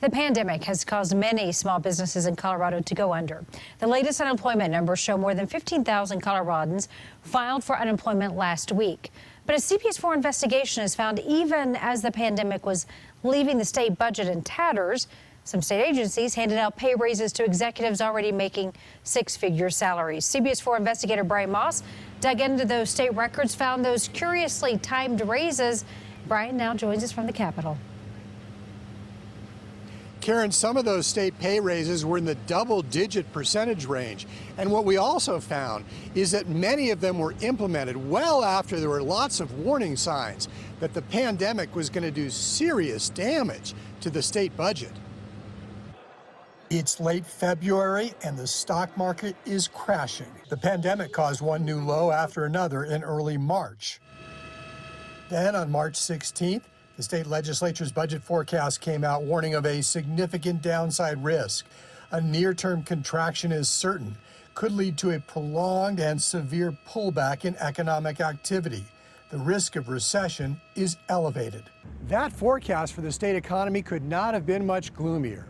The pandemic has caused many small businesses in Colorado to go under. The latest unemployment numbers show more than 15,000 Coloradans filed for unemployment last week. But a CPS4 investigation has found even as the pandemic was leaving the state budget in tatters, some state agencies handed out pay raises to executives already making six-figure salaries. CBS4 investigator Brian Moss dug into those state records, found those curiously timed raises. Brian now joins us from the Capitol. Karen, some of those state pay raises were in the double-digit percentage range. And what we also found is that many of them were implemented well after there were lots of warning signs that the pandemic was going to do serious damage to the state budget. It's late February and the stock market is crashing. The pandemic caused one new low after another in early March. Then on March 16th, the state legislature's budget forecast came out warning of a significant downside risk. A near-term contraction is certain, could lead to a prolonged and severe pullback in economic activity. The risk of recession is elevated. That forecast for the state economy could not have been much gloomier.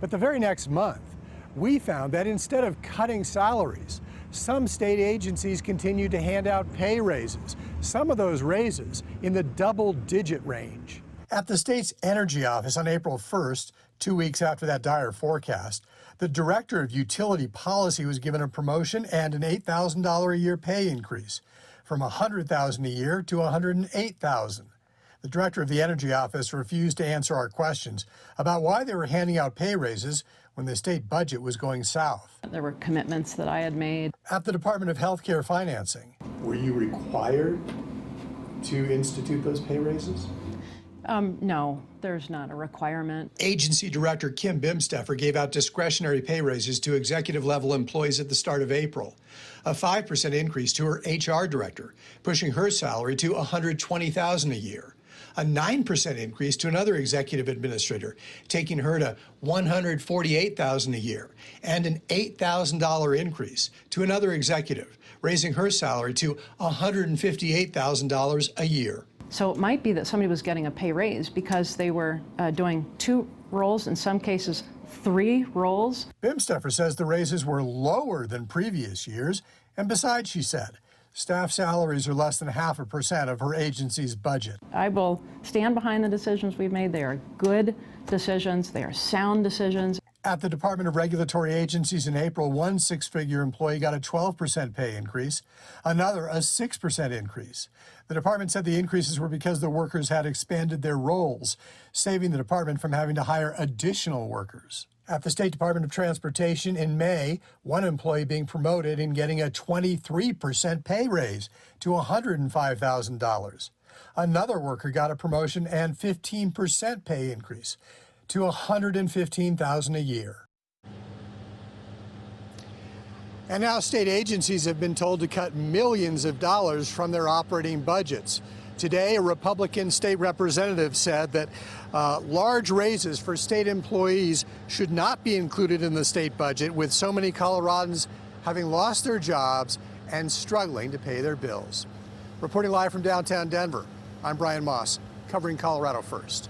But the very next month, we found that instead of cutting salaries, some state agencies continued to hand out pay raises, some of those raises in the double-digit range. At the state's energy office on April 1st, 2 weeks after that dire forecast, the director of utility policy was given a promotion and an $8,000 a year pay increase, from $100,000 a year to $108,000. The director of the energy office refused to answer our questions about why they were handing out pay raises when the state budget was going south. There were commitments that I had made. At the Department of Healthcare Financing, were you required to institute those pay raises? No, there's not a requirement. Agency Director Kim Bimsteffer gave out discretionary pay raises to executive-level employees at the start of April, a 5% increase to her HR director, pushing her salary to $120,000 a year. A 9% increase to another executive administrator, taking her to $148,000 a year, and an $8,000 increase to another executive, raising her salary to $158,000 a year. So it might be that somebody was getting a pay raise because they were doing 2 roles, in some cases 3 roles. Bimsteffer says the raises were lower than previous years, and besides, she said, staff salaries are less than 0.5% of her agency's budget. I will stand behind the decisions we've made. They are good decisions. They are sound decisions. At the Department of Regulatory Agencies in April, one six-figure employee got a 12% pay increase, another a 6% increase. The department said the increases were because the workers had expanded their roles, saving the department from having to hire additional workers. At the State Department of Transportation in May, one employee being promoted and getting a 23% pay raise to $105,000. Another worker got a promotion and 15% pay increase to $115,000 a year. And now state agencies have been told to cut millions of dollars from their operating budgets. Today, a Republican state representative said that large raises for state employees should not be included in the state budget, with so many Coloradans having lost their jobs and struggling to pay their bills. Reporting live from downtown Denver, I'm Brian Moss, covering Colorado First.